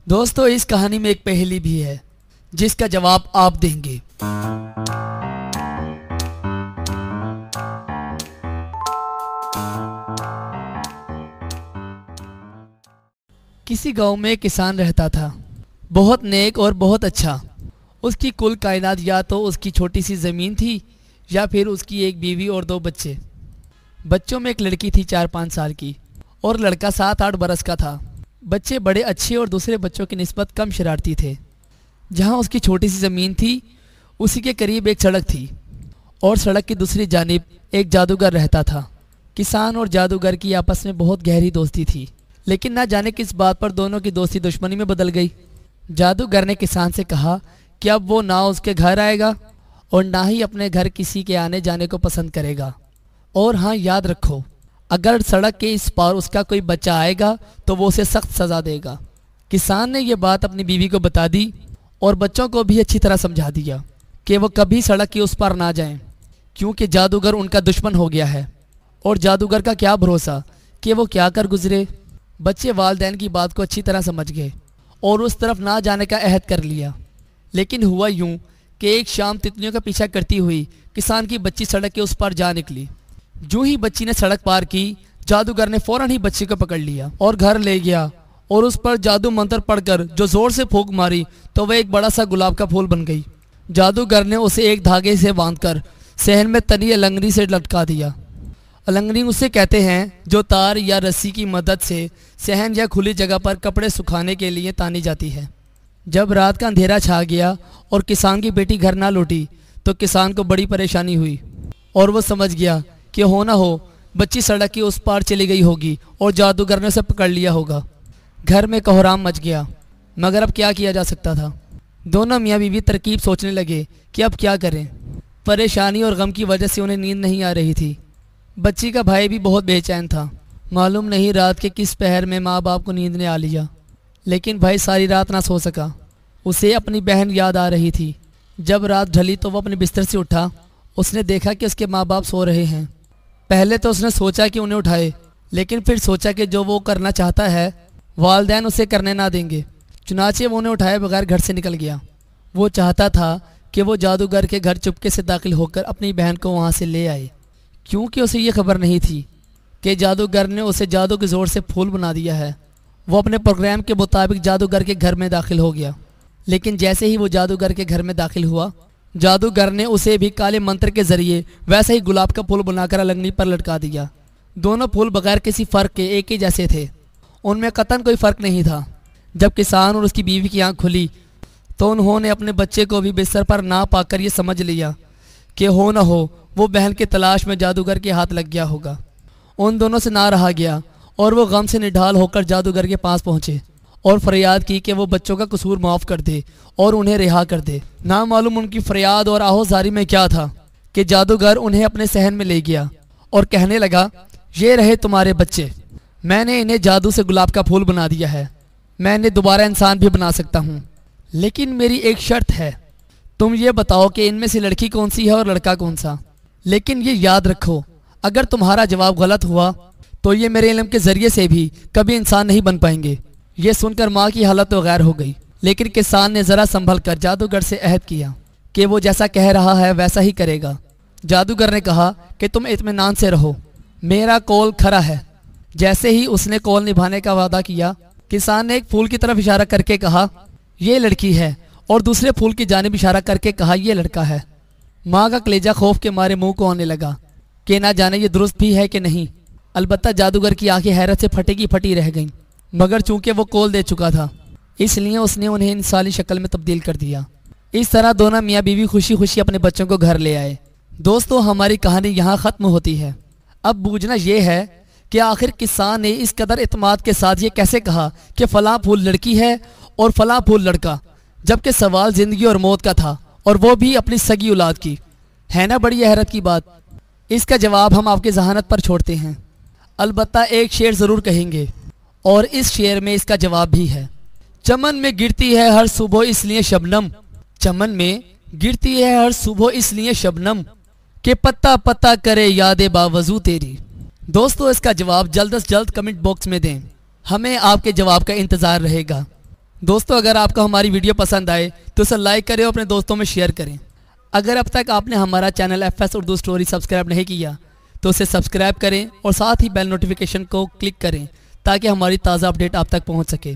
दोस्तों, इस कहानी में एक पहेली भी है जिसका जवाब आप देंगे। किसी गांव में एक किसान रहता था, बहुत नेक और बहुत अच्छा। उसकी कुल कायनात या तो उसकी छोटी सी ज़मीन थी या फिर उसकी एक बीवी और 2 बच्चे। बच्चों में एक लड़की थी 4-5 साल की और लड़का 7-8 बरस का था। बच्चे बड़े अच्छे और दूसरे बच्चों की निस्बत कम शरारती थे। जहाँ उसकी छोटी सी ज़मीन थी उसी के करीब एक सड़क थी और सड़क की दूसरी जानिब एक जादूगर रहता था। किसान और जादूगर की आपस में बहुत गहरी दोस्ती थी, लेकिन ना जाने किस बात पर दोनों की दोस्ती दुश्मनी में बदल गई। जादूगर ने किसान से कहा कि अब वो ना उसके घर आएगा और ना ही अपने घर किसी के आने जाने को पसंद करेगा। और हाँ, याद रखो, अगर सड़क के इस पार उसका कोई बच्चा आएगा तो वो उसे सख्त सज़ा देगा। किसान ने यह बात अपनी बीवी को बता दी और बच्चों को भी अच्छी तरह समझा दिया कि वो कभी सड़क के उस पार ना जाएं, क्योंकि जादूगर उनका दुश्मन हो गया है और जादूगर का क्या भरोसा कि वो क्या कर गुजरे। बच्चे वालिदैन की बात को अच्छी तरह समझ गए और उस तरफ ना जाने का अहद कर लिया। लेकिन हुआ यूं कि एक शाम तितलियों का पीछा करती हुई किसान की बच्ची सड़क के उस पार जा निकली। जो ही बच्ची ने सड़क पार की, जादूगर ने फौरन ही बच्ची को पकड़ लिया और घर ले गया और उस पर जादू मंत्र पढ़कर जो जोर से फूंक मारी तो वह एक बड़ा सा गुलाब का फूल बन गई। जादूगर ने उसे एक धागे से बांधकर सहन में तनी अलंगनी से लटका दिया। अलंगनी उसे कहते हैं जो तार या रस्सी की मदद से सहन या खुली जगह पर कपड़े सुखाने के लिए तानी जाती है। जब रात का अंधेरा छा गया और किसान की बेटी घर ना लौटी तो किसान को बड़ी परेशानी हुई और वो समझ गया कि हो ना हो बच्ची सड़क की उस पार चली गई होगी और जादूगर ने उसे पकड़ लिया होगा। घर में कोहराम मच गया, मगर अब क्या किया जा सकता था। दोनों मियाँ बीवी तरकीब सोचने लगे कि अब क्या करें। परेशानी और गम की वजह से उन्हें नींद नहीं आ रही थी। बच्ची का भाई भी बहुत बेचैन था। मालूम नहीं रात के किस पहर में माँ बाप को नींद ने आ लिया, लेकिन भाई सारी रात ना सो सका। उसे अपनी बहन याद आ रही थी। जब रात ढली तो वह अपने बिस्तर से उठा। उसने देखा कि उसके माँ बाप सो रहे हैं। पहले तो उसने सोचा कि उन्हें उठाए, लेकिन फिर सोचा कि जो वो करना चाहता है वालिदैन उसे करने ना देंगे। चुनाचे वो उन्हें उठाए बगैर घर से निकल गया। वो चाहता था कि वो जादूगर के घर चुपके से दाखिल होकर अपनी बहन को वहाँ से ले आए, क्योंकि उसे ये खबर नहीं थी कि जादूगर ने उसे जादू के ज़ोर से फूल बना दिया है। वो अपने प्रोग्राम के मुताबिक जादूगर के घर में दाखिल हो गया, लेकिन जैसे ही वो जादूगर के घर में दाखिल हुआ, जादूगर ने उसे भी काले मंत्र के ज़रिए वैसे ही गुलाब का फूल बनाकर अलंगनी पर लटका दिया। दोनों फूल बगैर किसी फ़र्क के एक ही जैसे थे, उनमें कतन कोई फ़र्क नहीं था। जब किसान और उसकी बीवी की आँख खुली तो उन्होंने अपने बच्चे को भी बिस्तर पर ना पाकर ये समझ लिया कि हो न हो वो बहन की तलाश में जादूगर के हाथ लग गया होगा। उन दोनों से ना रहा गया और वो गम से निढाल होकर जादूगर के पास पहुँचे और फरियाद की कि वो बच्चों का कसूर माफ़ कर दे और उन्हें रिहा कर दे। ना मालूम उनकी फरियाद और आहोजारी में क्या था कि जादूगर उन्हें अपने सहन में ले गया और कहने लगा, ये रहे तुम्हारे बच्चे। मैंने इन्हें जादू से गुलाब का फूल बना दिया है। मैं इन्हें दोबारा इंसान भी बना सकता हूँ, लेकिन मेरी एक शर्त है। तुम ये बताओ कि इनमें से लड़की कौन सी है और लड़का कौन सा। लेकिन ये याद रखो, अगर तुम्हारा जवाब गलत हुआ तो ये मेरे इल्म के ज़रिए से भी कभी इंसान नहीं बन पाएंगे। ये सुनकर माँ की हालत तो गैर हो गई, लेकिन किसान ने ज़रा संभल कर जादूगर से अहद किया कि वो जैसा कह रहा है वैसा ही करेगा। जादूगर ने कहा कि तुम इत्मीनान से रहो, मेरा कौल खरा है। जैसे ही उसने कौल निभाने का वादा किया, किसान ने एक फूल की तरफ इशारा करके कहा, ये लड़की है, और दूसरे फूल की जानिब इशारा करके कहा, ये लड़का है। माँ का कलेजा खौफ के मारे मुंह को आने लगा कि ना जाने ये दुरुस्त भी है कि नहीं। अलबत्ता जादूगर की आंखें हैरत से फटी की फटी रह गईं, मगर चूंकि वो कौल दे चुका था इसलिए उसने उन्हें इंसानी शक्ल में तब्दील कर दिया। इस तरह दोनों मियाँ बीवी खुशी खुशी अपने बच्चों को घर ले आए। दोस्तों, हमारी कहानी यहाँ ख़त्म होती है। अब बूझना ये है कि आखिर किसान ने इस कदर इत्मीनान के साथ ये कैसे कहा कि फ़लाँ फूल लड़की है और फ़लाँ फूल लड़का, जबकि सवाल ज़िंदगी और मौत का था, और वो भी अपनी सगी औलाद की। है ना बड़ी हैरत की बात। इसका जवाब हम आपके जहानत पर छोड़ते हैं। अलबत्ता एक शेर ज़रूर कहेंगे, और इस शेर में इसका जवाब भी है। चमन में गिरती है हर सुबह इसलिए शबनम, चमन में गिरती है हर सुबह इसलिए शबनम, के पत्ता पत्ता करे यादे बावजू तेरी। दोस्तों, इसका जवाब जल्द से जल्द कमेंट बॉक्स में दें। हमें आपके जवाब का इंतज़ार रहेगा। दोस्तों अगर आपको हमारी वीडियो पसंद आए तो इसे लाइक करें और अपने दोस्तों में शेयर करें। अगर अब तक आपने हमारा channel FS Urdu story subscribe नहीं किया तो उसे सब्सक्राइब करें और साथ ही बेल नोटिफिकेशन को क्लिक करें ताकि हमारी ताज़ा अपडेट आप तक पहुंच सके।